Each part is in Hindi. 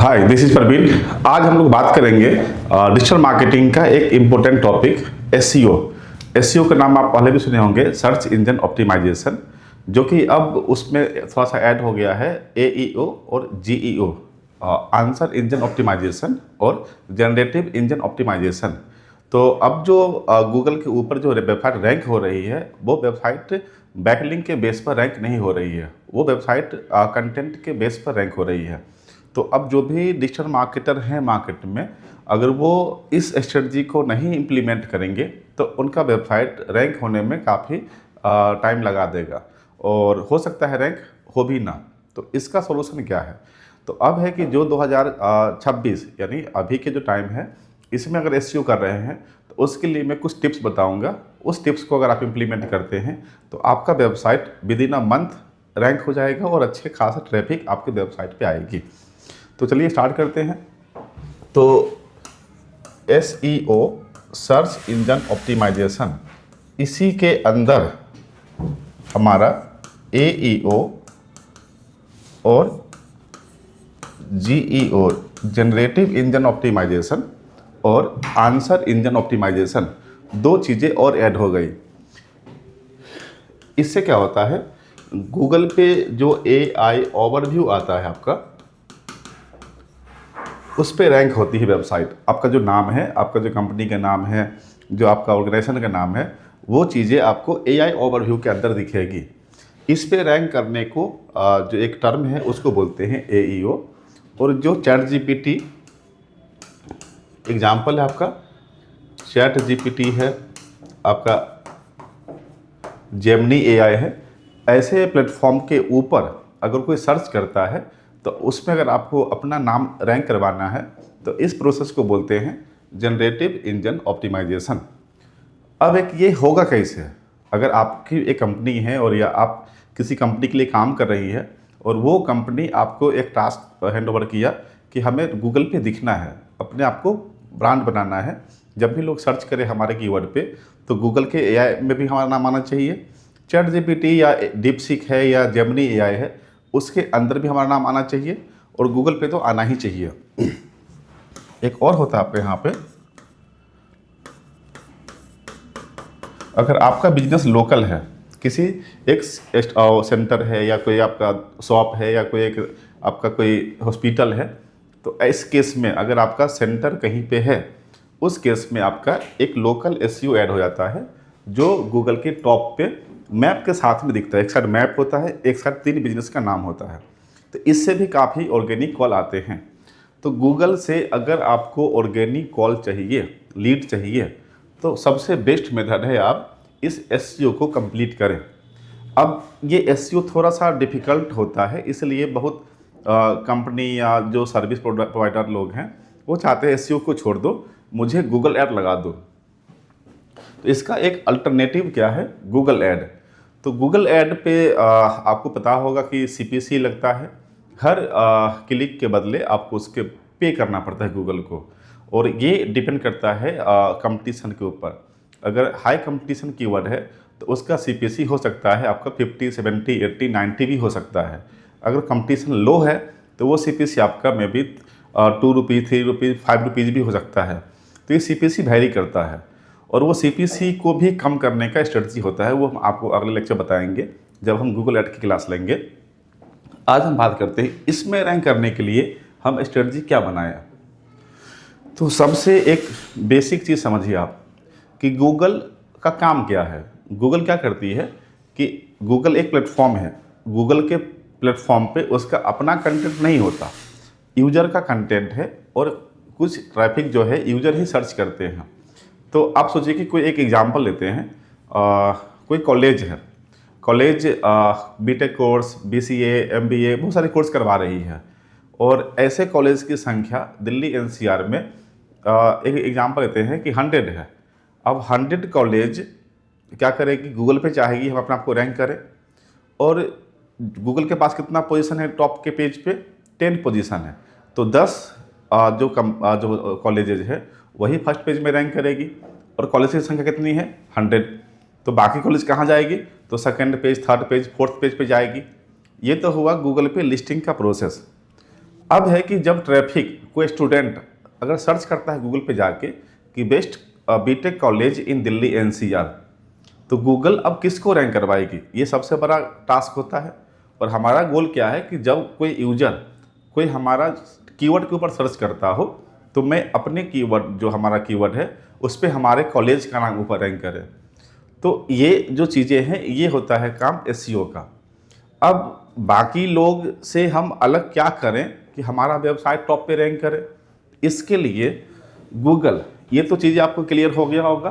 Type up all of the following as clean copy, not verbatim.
Hi, this is Praveen. आज हम लोग बात करेंगे डिजिटल मार्केटिंग का एक इम्पोर्टेंट टॉपिक एसईओ। एसईओ का नाम आप पहले भी सुने होंगे, सर्च इंजन ऑप्टिमाइजेशन, जो कि अब उसमें थोड़ा सा ऐड हो गया है एईओ और जीईओ, आंसर इंजन ऑप्टिमाइजेशन और जनरेटिव इंजन ऑप्टिमाइजेशन। तो अब जो गूगल के ऊपर जो वेबसाइट रैंक हो रही है, वो वेबसाइट बैकलिंक के बेस पर रैंक नहीं हो रही है, वो वेबसाइट कंटेंट के बेस पर रैंक हो रही है। तो अब जो भी डिजिटल मार्केटर हैं मार्केट में, अगर वो इस स्ट्रेटजी को नहीं इम्प्लीमेंट करेंगे तो उनका वेबसाइट रैंक होने में काफ़ी टाइम लगा देगा और हो सकता है रैंक हो भी ना। तो इसका सॉल्यूशन क्या है? तो अब है कि जो 2026 यानी अभी के जो टाइम है, इसमें अगर एसईओ कर रहे हैं तो उसके लिए मैं कुछ टिप्स बताऊंगा। उस टिप्स को अगर आप इम्प्लीमेंट करते हैं तो आपका website with in a month rank हो जाएगा और अच्छे खासा ट्रैफिक आपके वेबसाइट पे आएगी। तो चलिए स्टार्ट करते हैं। तो एसईओ, सर्च इंजन ऑप्टिमाइजेशन, इसी के अंदर हमारा एईओ और जीईओ, जनरेटिव इंजन ऑप्टिमाइजेशन और आंसर इंजन ऑप्टिमाइजेशन, दो चीज़ें और ऐड हो गई। इससे क्या होता है, गूगल पे जो एआई ओवरव्यू आता है आपका, उस पर रैंक होती है वेबसाइट। आपका जो नाम है, आपका जो कंपनी का नाम है, जो आपका ऑर्गेनाइजेशन का नाम है, वो चीज़ें आपको एआई ओवरव्यू के अंदर दिखेगी। इस पे रैंक करने को जो एक टर्म है उसको बोलते हैं एईओ। और जो चैट जीपीटी एग्जाम्पल है, आपका चैट जीपीटी है, आपका जेमिनी एआई है, ऐसे प्लेटफॉर्म के ऊपर अगर कोई सर्च करता है तो उसमें अगर आपको अपना नाम रैंक करवाना है तो इस प्रोसेस को बोलते हैं जनरेटिव इंजन ऑप्टिमाइजेशन। अब एक ये होगा कैसे? अगर आपकी एक कंपनी है और या आप किसी कंपनी के लिए काम कर रही है और वो कंपनी आपको एक टास्क हैंड ओवर किया कि हमें गूगल पे दिखना है, अपने आप को ब्रांड बनाना है, जब भी लोग सर्च करें हमारे कीवर्ड पे तो गूगल के एआई में भी हमारा नाम आना चाहिए। चैट जीपीटी या डीपसीक है या जेमिनी एआई है, उसके अंदर भी हमारा नाम आना चाहिए और गूगल पे तो आना ही चाहिए। एक और होता है आपके यहाँ पे, अगर आपका बिजनेस लोकल है, किसी एक सेंटर है या कोई आपका शॉप है या कोई एक आपका कोई हॉस्पिटल है, तो इस केस में अगर आपका सेंटर कहीं पे है, उस केस में आपका एक लोकल एसईओ ऐड हो जाता है, जो गूगल के टॉप पे मैप के साथ में दिखता है। एक साइड मैप होता है, एक साइड 3 बिजनेस का नाम होता है। तो इससे भी काफ़ी ऑर्गेनिक कॉल आते हैं। तो गूगल से अगर आपको ऑर्गेनिक कॉल चाहिए, लीड चाहिए, तो सबसे बेस्ट मेथड है आप इस एसईओ को कंप्लीट करें। अब ये एसईओ थोड़ा सा डिफ़िकल्ट होता है, इसलिए बहुत कंपनी या जो सर्विस प्रोवाइडर लोग हैं वो चाहते हैं एसईओ को छोड़ दो, मुझे गूगल ऐड लगा दो। तो इसका एक अल्टरनेटिव क्या है? Google add. तो गूगल ऐड पे आपको पता होगा कि सीपीसी लगता है। हर क्लिक के बदले आपको उसके पे करना पड़ता है गूगल को, और ये डिपेंड करता है कंपटीशन के ऊपर। अगर हाई कंपटीशन कीवर्ड है तो उसका सीपीसी हो सकता है आपका 50, 70, 80, 90 भी हो सकता है। अगर कंपटीशन लो है तो वो सीपीसी आपका may be 2 rupees, 3 rupees, 5 rupees भी हो सकता है। तो ये सीपीसी वैरी करता है और वो सीपीसी को भी कम करने का स्ट्रेटजी होता है, वो हम आपको अगले लेक्चर बताएंगे जब हम गूगल ऐड की क्लास लेंगे। आज हम बात करते हैं इसमें रैंक करने के लिए हम स्ट्रेटजी क्या बनाया। तो सबसे एक बेसिक चीज़ समझिए आप कि गूगल का काम क्या है। गूगल क्या करती है कि गूगल एक प्लेटफॉर्म है, गूगल के प्लेटफॉर्म पे उसका अपना कंटेंट नहीं होता, यूजर का कंटेंट है, और कुछ ट्रैफिक जो है यूजर ही सर्च करते हैं। तो आप सोचिए कि कोई एक एग्जांपल लेते हैं, कोई कॉलेज है, college BTech course, BCA, MBA, बहुत सारे कोर्स करवा रही है, और ऐसे कॉलेज की संख्या दिल्ली एनसीआर में एक एग्जांपल लेते हैं कि 100 है। अब 100 कॉलेज क्या करेगी? गूगल पे चाहेगी हम अपने आप को रैंक करें, और गूगल के पास कितना पोजीशन है टॉप के पेज पे? 10 पोजीशन है। तो 10 जो कॉलेजेज है वही फर्स्ट पेज में रैंक करेगी, और कॉलेज की संख्या कितनी है? 100। तो बाकी कॉलेज कहाँ जाएगी? तो second page, third page, fourth page पे जाएगी। ये तो हुआ गूगल पे लिस्टिंग का प्रोसेस। अब है कि जब ट्रैफिक कोई स्टूडेंट अगर सर्च करता है गूगल पे जाके कि best BTech college in Delhi NCR, तो गूगल अब किसको रैंक करवाएगी, ये सबसे बड़ा टास्क होता है। और हमारा गोल क्या है कि जब कोई यूजर कोई हमारा कीवर्ड के ऊपर सर्च करता हो तो मैं अपने कीवर्ड जो हमारा कीवर्ड है उस पर हमारे कॉलेज का नाम ऊपर रैंक करें। तो ये जो चीज़ें हैं ये होता है काम एसईओ का। अब बाकी लोग से हम अलग क्या करें कि हमारा वेबसाइट टॉप पे रैंक करे, इसके लिए गूगल, ये तो चीज़ें आपको क्लियर हो गया होगा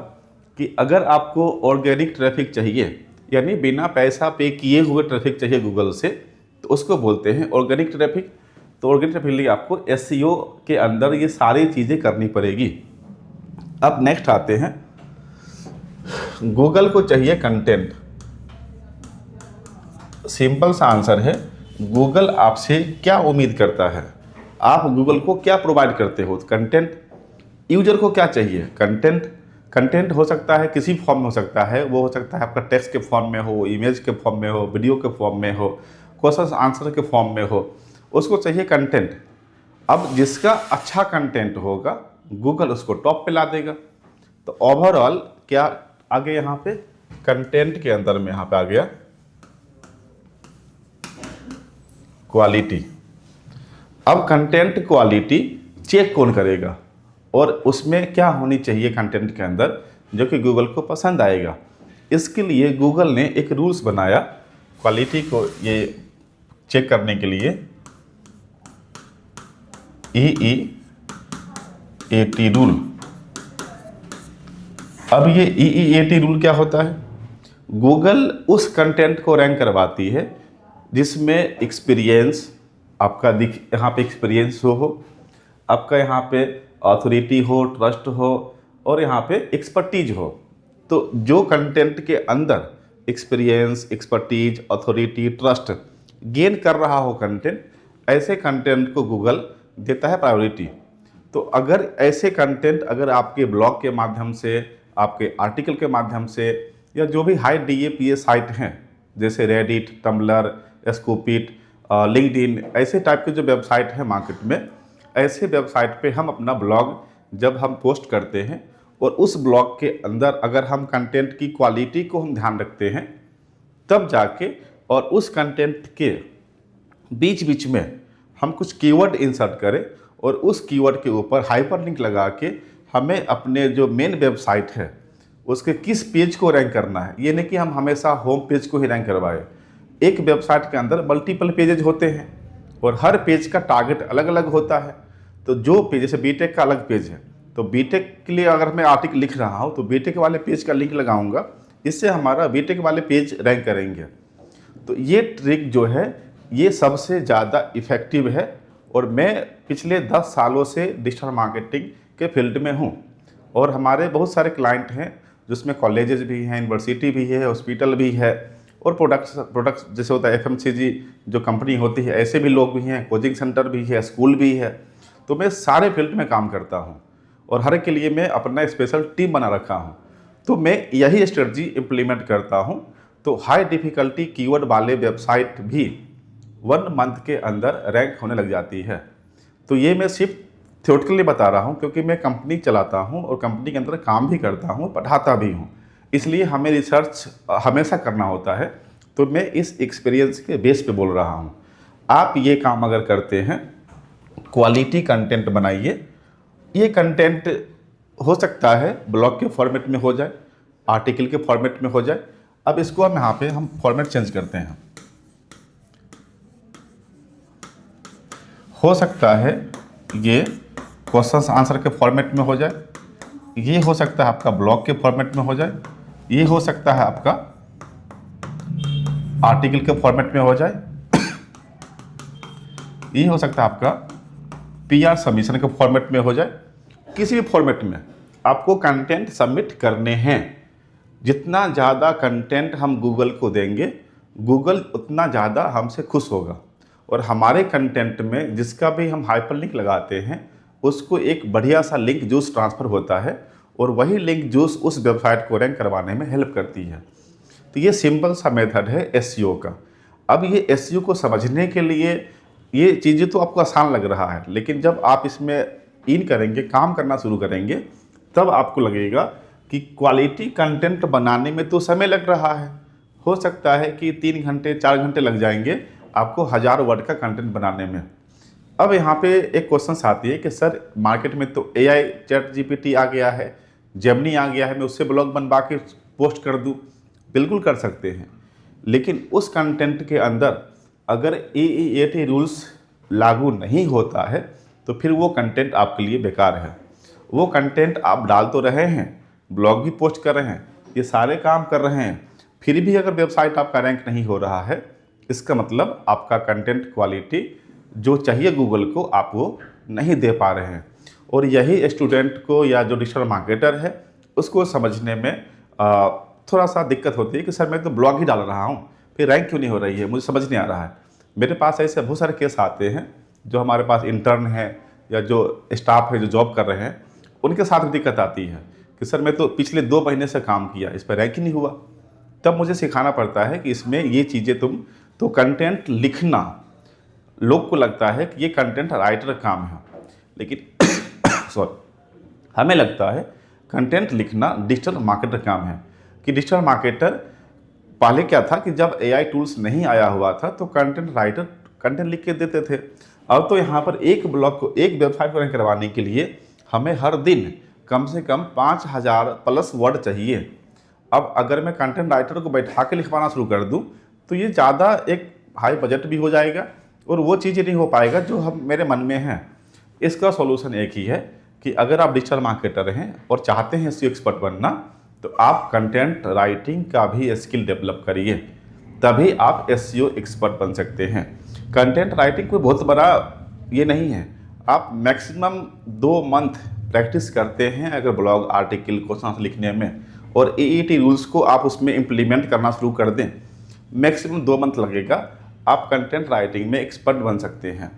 कि अगर आपको ऑर्गेनिक ट्रैफिक चाहिए यानी बिना पैसा पे किए हुए ट्रैफिक चाहिए गूगल से, तो उसको बोलते हैं ऑर्गेनिक ट्रैफिक। तो ऑर्गेनिक ट्रैफिक के लिए आपको एसईओ के अंदर ये सारी चीज़ें करनी पड़ेगी। अब नेक्स्ट आते हैं, गूगल को चाहिए कंटेंट। सिंपल सा आंसर है, गूगल आपसे क्या उम्मीद करता है, आप गूगल को क्या प्रोवाइड करते हो, कंटेंट। यूजर को क्या चाहिए, कंटेंट। कंटेंट हो सकता है किसी फॉर्म में हो सकता है, वो हो सकता है आपका टेक्स्ट के फॉर्म में हो, इमेज के फॉर्म में हो, वीडियो के फॉर्म में हो, क्वेश्चन आंसर के फॉर्म में हो, उसको चाहिए कंटेंट। अब जिसका अच्छा कंटेंट होगा गूगल उसको टॉप पे ला देगा। तो ओवरऑल क्या आगे यहाँ पे कंटेंट के अंदर में यहाँ पे आ गया क्वालिटी। अब कंटेंट क्वालिटी चेक कौन करेगा और उसमें क्या होनी चाहिए कंटेंट के अंदर जो कि गूगल को पसंद आएगा। इसके लिए गूगल ने एक रूल्स बनाया क्वालिटी को ये चेक करने के लिए, EEAT रूल। अब ये EEAT रूल क्या होता है, गूगल उस कंटेंट को रैंक करवाती है जिसमें एक्सपीरियंस आपका यहाँ पे एक्सपीरियंस हो, आपका यहाँ पे अथॉरिटी हो, ट्रस्ट हो और यहाँ पे एक्सपर्टीज हो। तो जो कंटेंट के अंदर experience, expertise, authority, trust gain कर रहा हो कंटेंट, ऐसे कंटेंट को गूगल देता है प्रायोरिटी। तो अगर ऐसे कंटेंट अगर आपके ब्लॉग के माध्यम से, आपके आर्टिकल के माध्यम से या जो भी हाई DAPA साइट हैं जैसे रेडिट, टम्बलर, स्कूपिट, लिंक्डइन, ऐसे टाइप के जो वेबसाइट हैं मार्केट में, ऐसे वेबसाइट पे हम अपना ब्लॉग जब हम पोस्ट करते हैं और उस ब्लॉग के अंदर अगर हम कंटेंट की क्वालिटी को हम ध्यान रखते हैं तब जाके और उस कंटेंट के बीच बीच में हम कुछ कीवर्ड इंसर्ट करें और उस कीवर्ड के ऊपर हाइपरलिंक लगा के हमें अपने जो मेन वेबसाइट है उसके किस पेज को रैंक करना है। ये नहीं कि हम हमेशा होम पेज को ही रैंक करवाएं। एक वेबसाइट के अंदर मल्टीपल पेजेज होते हैं और हर पेज का टारगेट अलग अलग होता है। तो जो पेज, जैसे बीटेक का अलग पेज है, तो बीटेक के लिए अगर मैं आर्टिकल लिख रहा हूँ तो बीटेक वाले पेज का लिंक लगाऊंगा, इससे हमारा बीटेक वाले पेज रैंक करेंगे। तो ये ट्रिक जो है ये सबसे ज़्यादा इफ़ेक्टिव है और मैं पिछले 10 सालों से डिजिटल मार्केटिंग के फील्ड में हूँ और हमारे बहुत सारे क्लाइंट हैं जिसमें कॉलेजेस भी हैं, यूनिवर्सिटी भी है, हॉस्पिटल भी है और प्रोडक्ट्स जैसे होता है FMCG जो कंपनी होती है, ऐसे भी लोग भी हैं, कोचिंग सेंटर भी है, स्कूल भी है। तो मैं सारे फील्ड में काम करता हूँ और हर एक के लिए मैं अपना स्पेशल टीम बना रखा हूँ। तो मैं यही स्ट्रेटजी इम्प्लीमेंट करता हूँ। तो हाई डिफ़िकल्टी कीवर्ड वाले वेबसाइट भी 1 मंथ के अंदर रैंक होने लग जाती है। तो ये मैं सिर्फ थ्योरेटिकली बता रहा हूँ क्योंकि मैं कंपनी चलाता हूँ और कंपनी के अंदर काम भी करता हूँ, पढ़ाता भी हूँ, इसलिए हमें रिसर्च हमेशा करना होता है। तो मैं इस एक्सपीरियंस के बेस पे बोल रहा हूँ। आप ये काम अगर करते हैं, क्वालिटी कंटेंट बनाइए। ये कंटेंट हो सकता है ब्लॉग के फॉर्मेट में हो जाए, आर्टिकल के फॉर्मेट में हो जाए। अब इसको हम यहाँ पे हम फॉर्मेट चेंज करते हैं। हो सकता है ये क्वेश्चन आंसर के फॉर्मेट में हो जाए, ये हो सकता है आपका ब्लॉग के फॉर्मेट में हो जाए, ये हो सकता है आपका आर्टिकल के फॉर्मेट में हो जाए, ये हो सकता है आपका PR सबमिशन के फॉर्मेट में हो जाए। किसी भी फॉर्मेट में आपको कंटेंट सबमिट करने हैं। जितना ज़्यादा कंटेंट हम गूगल को देंगे, गूगल उतना ज़्यादा हमसे खुश होगा और हमारे कंटेंट में जिसका भी हम हाइपरलिंक लगाते हैं उसको एक बढ़िया सा लिंक जूस ट्रांसफ़र होता है और वही लिंक जूस उस वेबसाइट को रैंक करवाने में हेल्प करती है। तो ये सिंपल सा मेथड है SEO का। अब ये SEO को समझने के लिए ये चीज़ें तो आपको आसान लग रहा है, लेकिन जब आप इसमें इन करेंगे, काम करना शुरू करेंगे, तब आपको लगेगा कि क्वालिटी कंटेंट बनाने में तो समय लग रहा है। हो सकता है कि 3 घंटे 4 घंटे लग जाएंगे आपको 1000 वर्ड का कंटेंट बनाने में। अब यहाँ पे एक क्वेश्चन आती है कि सर मार्केट में तो AI चैट GPT आ गया है, जेमिनी आ गया है, मैं उससे ब्लॉग बनवा के पोस्ट कर दूँ। बिल्कुल कर सकते हैं, लेकिन उस कंटेंट के अंदर अगर AEAT रूल्स लागू नहीं होता है तो फिर वो कंटेंट आपके लिए बेकार है। वो कंटेंट आप डाल तो रहे हैं, ब्लॉग भी पोस्ट कर रहे हैं, ये सारे काम कर रहे हैं, फिर भी अगर वेबसाइट आपका रैंक नहीं हो रहा है, इसका मतलब आपका कंटेंट क्वालिटी जो चाहिए गूगल को आप वो नहीं दे पा रहे हैं। और यही स्टूडेंट को या जो डिजिटल मार्केटर है उसको समझने में थोड़ा सा दिक्कत होती है कि सर मैं तो ब्लॉग ही डाल रहा हूँ, फिर रैंक क्यों नहीं हो रही है, मुझे समझ नहीं आ रहा है। मेरे पास ऐसे बहुत सारे केस आते हैं, जो हमारे पास इंटर्न है या जो स्टाफ है जो जॉब कर रहे हैं, उनके साथ भी दिक्कत आती है कि सर मैं तो पिछले 2 महीने से काम किया, इस पर रैंक ही नहीं हुआ। तब मुझे सिखाना पड़ता है कि इसमें ये चीज़ें तुम तो कंटेंट लिखना, लोग को लगता है कि ये कंटेंट राइटर का काम है, लेकिन सॉरी, हमें लगता है कंटेंट लिखना डिजिटल मार्केटर काम है। कि डिजिटल मार्केटर पहले क्या था कि जब AI टूल्स नहीं आया हुआ था तो कंटेंट राइटर कंटेंट लिख के देते थे। अब तो यहाँ पर एक ब्लॉग को, एक वेबसाइट को रैंक करवाने के लिए हमें हर दिन कम से कम 5000 प्लस वर्ड चाहिए। अब अगर मैं कंटेंट राइटर को बैठा के लिखवाना शुरू कर दूँ तो ये ज़्यादा एक हाई बजट भी हो जाएगा और वो चीज़ें नहीं हो पाएगा जो हम मेरे मन में हैं। इसका सॉल्यूशन एक ही है कि अगर आप डिजिटल मार्केटर हैं और चाहते हैं SEO एक्सपर्ट बनना, तो आप कंटेंट राइटिंग का भी स्किल डेवलप करिए, तभी आप SEO एक्सपर्ट बन सकते हैं। कंटेंट राइटिंग कोई बहुत बड़ा ये नहीं है, आप मैक्सिमम 2 मंथ प्रैक्टिस करते हैं अगर ब्लॉग आर्टिकल क्वेश्चन लिखने में, और AET रूल्स को आप उसमें इम्प्लीमेंट करना शुरू कर दें, मैक्सिमम 2 मंथ लगेगा, आप कंटेंट राइटिंग में एक्सपर्ट बन सकते हैं।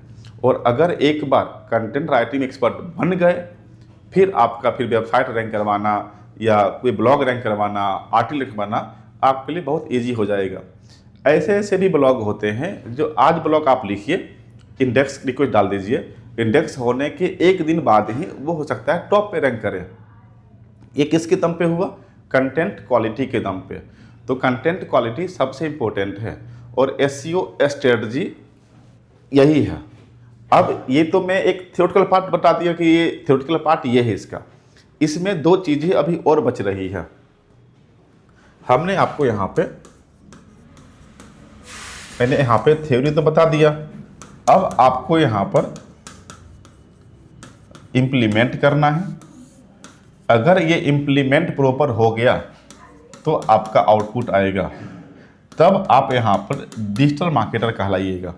और अगर एक बार कंटेंट राइटिंग एक्सपर्ट बन गए, फिर आपका फिर वेबसाइट रैंक करवाना या कोई ब्लॉग रैंक करवाना, आर्टिकल लिखवाना आपके लिए बहुत ईजी हो जाएगा। ऐसे ऐसे भी ब्लॉग होते हैं जो आज ब्लॉग आप लिखिए, इंडेक्स रिक्वेस्ट डाल दीजिए, इंडेक्स होने के 1 दिन बाद ही वो हो सकता है टॉप पे रैंक करे। ये किसके दम पे हुआ? कंटेंट क्वालिटी के दम पे। तो कंटेंट क्वालिटी सबसे इम्पोर्टेंट है और SEO स्ट्रेटजी यही है। अब ये तो मैं एक थ्योरेटिकल पार्ट बता दिया कि ये थ्योरेटिकल पार्ट ये है इसका। इसमें 2 चीज़ें अभी और बच रही है। हमने आपको यहाँ पे, मैंने यहाँ पे थ्योरी तो बता दिया, अब आपको यहाँ पर इम्प्लीमेंट करना है। अगर ये इम्प्लीमेंट प्रॉपर हो गया तो आपका आउटपुट आएगा, तब आप यहाँ पर डिजिटल मार्केटर कहलाइएगा।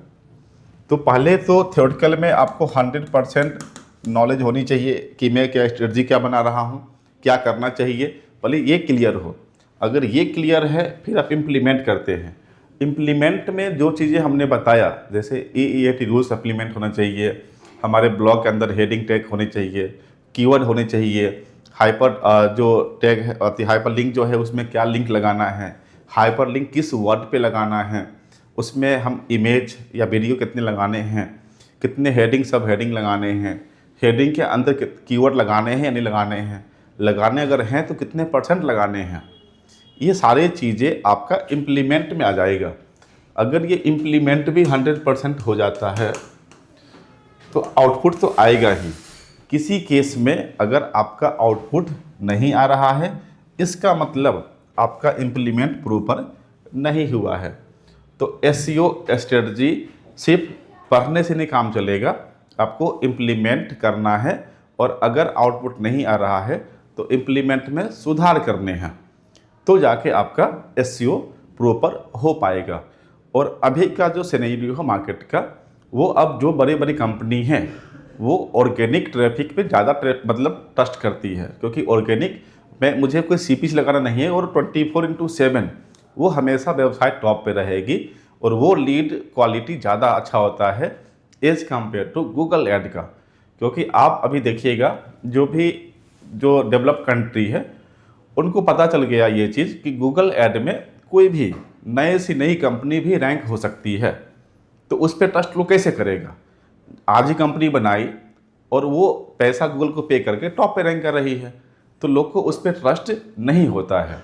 तो पहले तो थ्योरेटिकल में आपको 100% नॉलेज होनी चाहिए कि मैं क्या स्ट्रेटजी क्या बना रहा हूँ, क्या करना चाहिए, पहले ये क्लियर हो। अगर ये क्लियर है फिर आप इम्प्लीमेंट करते हैं। इम्प्लीमेंट में जो चीज़ें हमने बताया, जैसे AEAT रूल्स इम्प्लीमेंट होना चाहिए, हमारे ब्लॉग के अंदर हेडिंग टैग होने चाहिए, कीवर्ड होने चाहिए, हाइपर जो टैग है, हाइपर लिंक जो है उसमें क्या लिंक लगाना है, हाइपर लिंक किस वर्ड पे लगाना है, उसमें हम इमेज या वीडियो कितने लगाने हैं, कितने हेडिंग सब हेडिंग लगाने हैं, हेडिंग के अंदर कीवर्ड लगाने हैं या नहीं लगाने हैं, लगाने अगर हैं तो कितने % लगाने हैं। ये सारी चीज़ें आपका इम्प्लीमेंट में आ जाएगा। अगर ये इम्प्लीमेंट भी 100% हो जाता है तो आउटपुट तो आएगा ही। किसी केस में अगर आपका आउटपुट नहीं आ रहा है, इसका मतलब आपका इम्प्लीमेंट प्रॉपर नहीं हुआ है। तो SEO स्ट्रेटजी सिर्फ पढ़ने से नहीं काम चलेगा, आपको इम्प्लीमेंट करना है, और अगर आउटपुट नहीं आ रहा है तो इम्प्लीमेंट में सुधार करने हैं, तो जाके आपका SEO प्रॉपर हो पाएगा। और अभी का जो सिनेरियो है मार्केट का, वो अब जो बड़ी बड़ी कंपनी हैं वो ऑर्गेनिक ट्रैफिक पे ज़्यादा मतलब ट्रस्ट करती है, क्योंकि ऑर्गेनिक में मुझे कोई CPC लगाना नहीं है और 24/7 वो हमेशा वेबसाइट टॉप पे रहेगी, और वो लीड क्वालिटी ज़्यादा अच्छा होता है as compare to Google ad का। क्योंकि आप अभी देखिएगा जो डेवलप कंट्री है उनको पता चल गया ये चीज़ कि गूगल ऐड में कोई भी नई सी नई कंपनी भी रैंक हो सकती है। तो उस पर ट्रस्ट लोग कैसे करेगा? आज ही कंपनी बनाई और वो पैसा गूगल को पे करके टॉप पे रैंक कर रही है, तो लोग को उस पर ट्रस्ट नहीं होता है।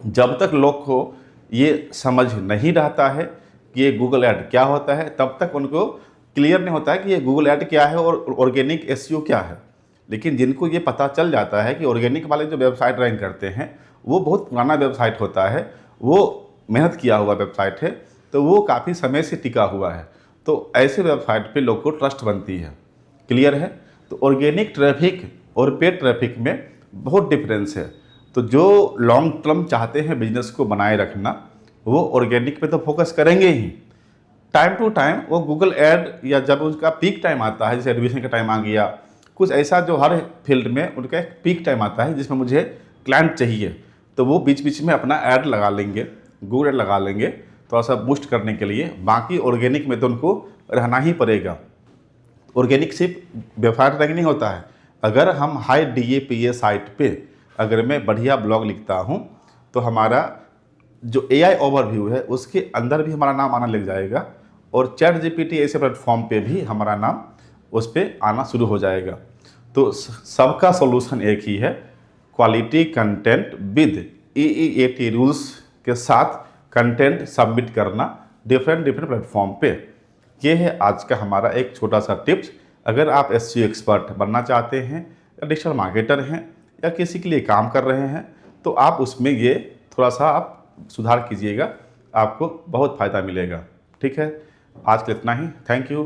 जब तक लोग को ये समझ नहीं रहता है कि ये गूगल ऐड क्या होता है, तब तक उनको क्लियर नहीं होता है कि ये गूगल ऐड क्या है और ऑर्गेनिक एसईओ क्या है। लेकिन जिनको ये पता चल जाता है कि ऑर्गेनिक वाले जो वेबसाइट रैंक करते हैं वो बहुत पुराना वेबसाइट होता है, वो मेहनत किया हुआ वेबसाइट है, तो वो काफ़ी समय से टिका हुआ है, तो ऐसे वेबसाइट पे लोग को ट्रस्ट बनती है। क्लियर है? तो ऑर्गेनिक ट्रैफिक और पेड ट्रैफिक में बहुत डिफरेंस है। तो जो लॉन्ग टर्म चाहते हैं बिजनेस को बनाए रखना, वो ऑर्गेनिक पे तो फोकस करेंगे ही। टाइम टू टाइम वो गूगल ऐड, या जब उसका पीक टाइम आता है, जैसे एडमिशन का टाइम आ गया, कुछ ऐसा जो हर फील्ड में उनका एक पीक टाइम आता है जिसमें मुझे क्लाइंट चाहिए, तो वो बीच बीच में अपना ऐड लगा लेंगे, गूगल ऐड लगा लेंगे थोड़ा सा बूस्ट करने के लिए। बाकी ऑर्गेनिक में तो उनको रहना ही पड़ेगा। ऑर्गेनिक सिर्फ वेबसाइट रैंक नहीं होता है। अगर हम हाई DAPA साइट पे अगर मैं बढ़िया ब्लॉग लिखता हूँ, तो हमारा जो AI ओवरव्यू है उसके अंदर भी हमारा नाम आना लग जाएगा, और ChatGPT ऐसे प्लेटफॉर्म पे भी हमारा नाम उस पर आना शुरू हो जाएगा। तो सबका सॉल्यूशन एक ही है, quality content with EEAT rules के साथ कंटेंट सबमिट करना डिफरेंट प्लेटफॉर्म पे। ये है आज का हमारा एक छोटा सा टिप्स। अगर आप SEO एक्सपर्ट बनना चाहते हैं, या डिजिटल मार्केटर हैं, या किसी के लिए काम कर रहे हैं, तो आप उसमें ये थोड़ा सा आप सुधार कीजिएगा, आपको बहुत फ़ायदा मिलेगा। ठीक है, आज के लिए इतना ही। Thank you.